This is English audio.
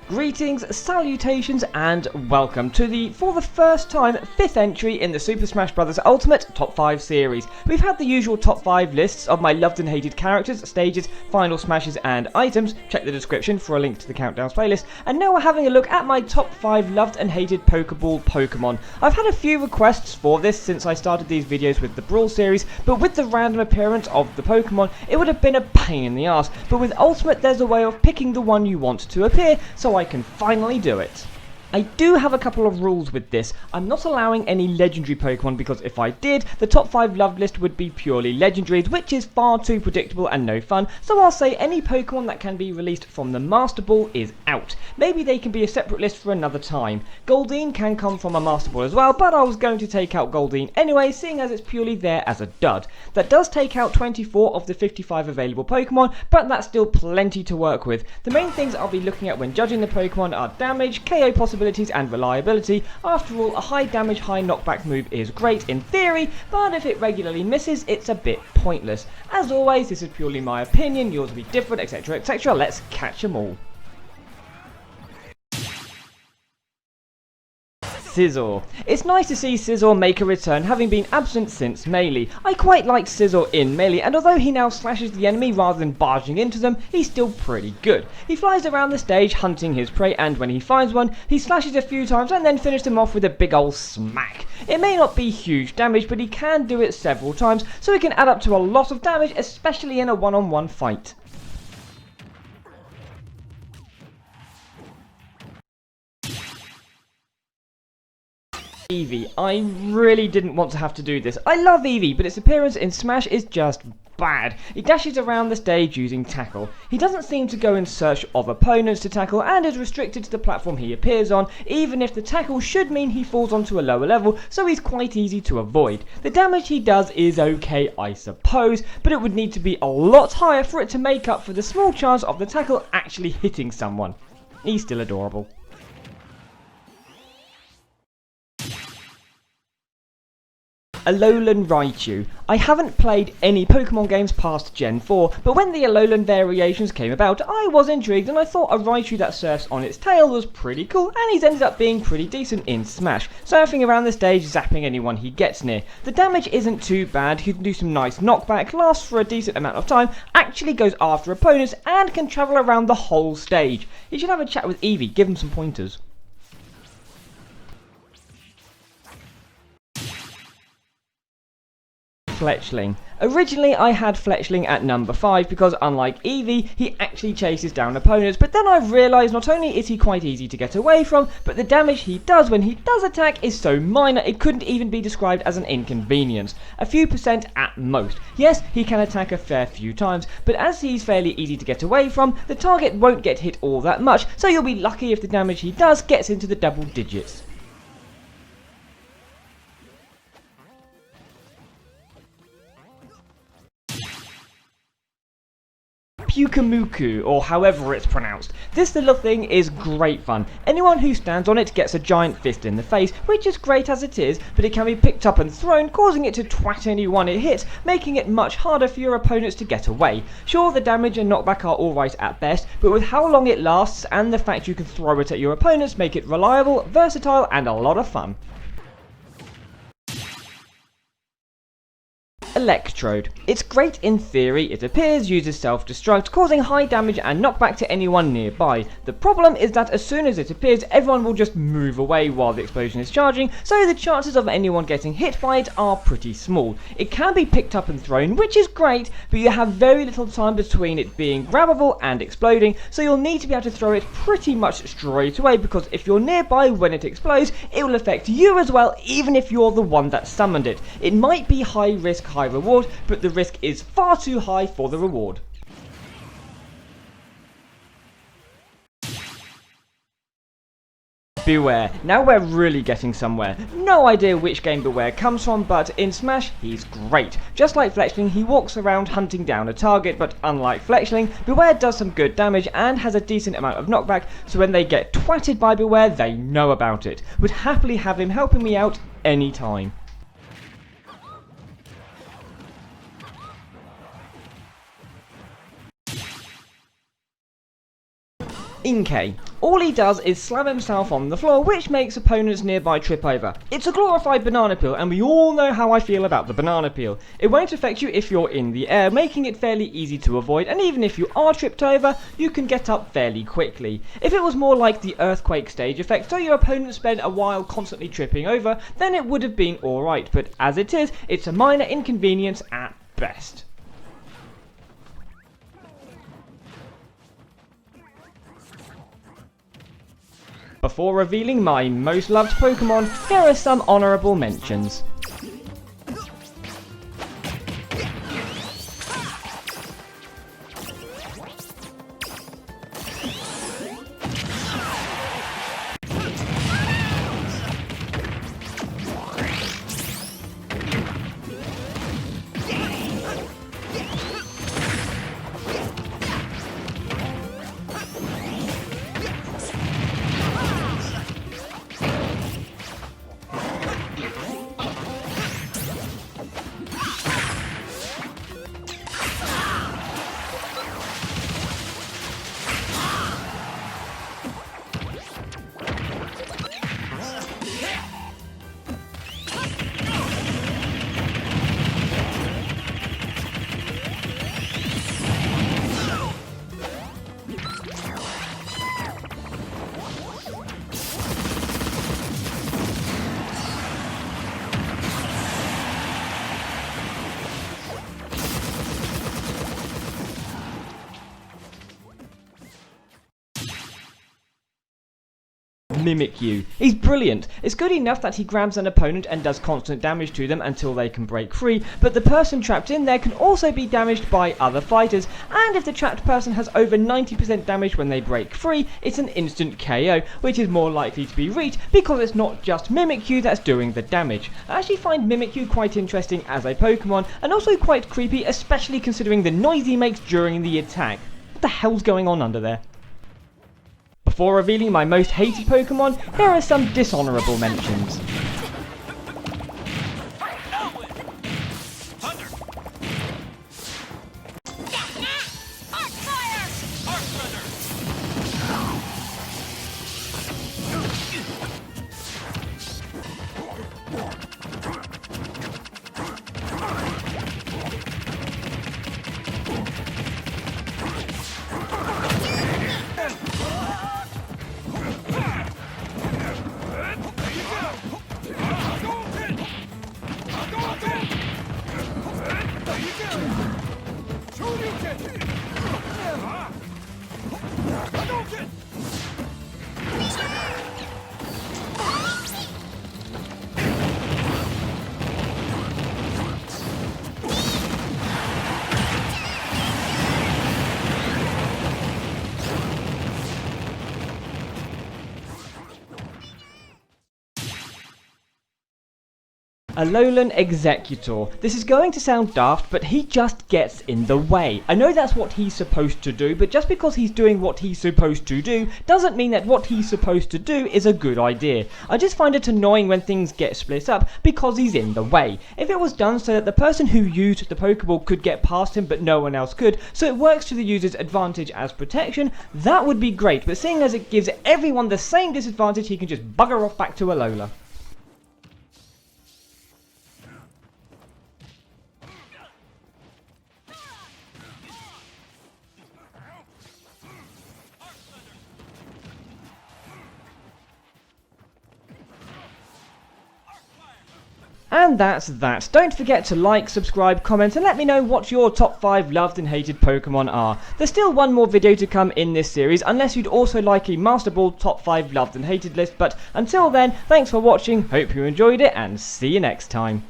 Greetings, salutations, and welcome to the, for the first time, 5th entry in the Super Smash Bros. Ultimate Top 5 series. We've had the usual top 5 lists of my loved and hated characters, stages, final smashes, and items. Check the description for a link to the Countdowns playlist. And now we're having a look at my top 5 loved and hated Pokeball Pokemon. I've had a few requests for this since I started these videos with the Brawl series, but with the random appearance of the Pokemon, it would have been a pain in the ass. But with Ultimate, there's a way of picking the one you want to appear, so I can finally do it. I do have a couple of rules with this. I'm not allowing any legendary Pokemon because if I did, the top 5 loved list would be purely legendaries, which is far too predictable and no fun, so I'll say any Pokemon that can be released from the Master Ball is out. Maybe they can be a separate list for another time. Goldeen can come from a Master Ball as well, but I was going to take out Goldeen anyway, seeing as it's purely there as a dud. That does take out 24 of the 55 available Pokemon, but that's still plenty to work with. The main things I'll be looking at when judging the Pokemon are damage, KO possibilities, and reliability. After all, a high damage, high knockback move is great in theory, but if it regularly misses, it's a bit pointless. As always, this is purely my opinion, yours will be different, etc, etc. Let's catch them all. Scizor. It's nice to see Scizor make a return, having been absent since Melee. I quite like Scizor in Melee, and although he now slashes the enemy rather than barging into them, he's still pretty good. He flies around the stage hunting his prey, and when he finds one, he slashes a few times and then finishes them off with a big ol' smack. It may not be huge damage, but he can do it several times, so it can add up to a lot of damage, especially in a one-on-one fight. Eevee. I really didn't want to have to do this. I love Eevee, but its appearance in Smash is just bad. He dashes around the stage using tackle. He doesn't seem to go in search of opponents to tackle and is restricted to the platform he appears on, even if the tackle should mean he falls onto a lower level, so he's quite easy to avoid. The damage he does is okay, I suppose, but it would need to be a lot higher for it to make up for the small chance of the tackle actually hitting someone. He's still adorable. Alolan Raichu. I haven't played any Pokemon games past Gen 4, but when the Alolan variations came about, I was intrigued and I thought a Raichu that surfs on its tail was pretty cool, and he's ended up being pretty decent in Smash, surfing around the stage, zapping anyone he gets near. The damage isn't too bad, he can do some nice knockback, lasts for a decent amount of time, actually goes after opponents, and can travel around the whole stage. You should have a chat with Eevee, give him some pointers. Fletchling. Originally I had Fletchling at number 5 because unlike Eevee, he actually chases down opponents, but then I realised not only is he quite easy to get away from, but the damage he does when he does attack is so minor it couldn't even be described as an inconvenience. A few percent at most. Yes, he can attack a fair few times, but as he's fairly easy to get away from, the target won't get hit all that much, so you'll be lucky if the damage he does gets into the double digits. Pyukumuku, or however it's pronounced. This little thing is great fun. Anyone who stands on it gets a giant fist in the face, which is great as it is, but it can be picked up and thrown, causing it to twat anyone it hits, making it much harder for your opponents to get away. Sure, the damage and knockback are alright at best, but with how long it lasts and the fact you can throw it at your opponents make it reliable, versatile, and a lot of fun. Electrode. It's great in theory, it appears, uses self-destruct, causing high damage and knockback to anyone nearby. The problem is that as soon as it appears, everyone will just move away while the explosion is charging, so the chances of anyone getting hit by it are pretty small. It can be picked up and thrown, which is great, but you have very little time between it being grabbable and exploding, so you'll need to be able to throw it pretty much straight away, because if you're nearby when it explodes, it will affect you as well, even if you're the one that summoned it. It might be high risk, high reward, but the risk is far too high for the reward. Beware. Now we're really getting somewhere. No idea which game Beware comes from, but in Smash, he's great. Just like Fletchling, he walks around hunting down a target, but unlike Fletchling, Beware does some good damage and has a decent amount of knockback, so when they get twatted by Beware, they know about it. Would happily have him helping me out anytime. Inkay. All he does is slam himself on the floor, which makes opponents nearby trip over. It's a glorified banana peel, and we all know how I feel about the banana peel. It won't affect you if you're in the air, making it fairly easy to avoid, and even if you are tripped over, you can get up fairly quickly. If it was more like the earthquake stage effect, so your opponent spent a while constantly tripping over, then it would have been alright, but as it is, it's a minor inconvenience at best. Before revealing my most loved Pokemon, here are some honourable mentions. Mimikyu. He's brilliant. It's good enough that he grabs an opponent and does constant damage to them until they can break free, but the person trapped in there can also be damaged by other fighters, and if the trapped person has over 90% damage when they break free, it's an instant KO, which is more likely to be reached because it's not just Mimikyu that's doing the damage. I actually find Mimikyu quite interesting as a Pokemon, and also quite creepy, especially considering the noise he makes during the attack. What the hell's going on under there? Before revealing my most hated Pokemon, here are some dishonourable mentions. Alolan Executor. This is going to sound daft, but he just gets in the way. I know that's what he's supposed to do, but just because he's doing what he's supposed to do doesn't mean that what he's supposed to do is a good idea. I just find it annoying when things get split up because he's in the way. If it was done so that the person who used the Pokeball could get past him but no one else could, so it works to the user's advantage as protection, that would be great, but seeing as it gives everyone the same disadvantage, he can just bugger off back to Alola. And that's that. Don't forget to like, subscribe, comment, and let me know what your top 5 loved and hated Pokemon are. There's still one more video to come in this series, unless you'd also like a Master Ball top 5 loved and hated list, but until then, thanks for watching, hope you enjoyed it, and see you next time.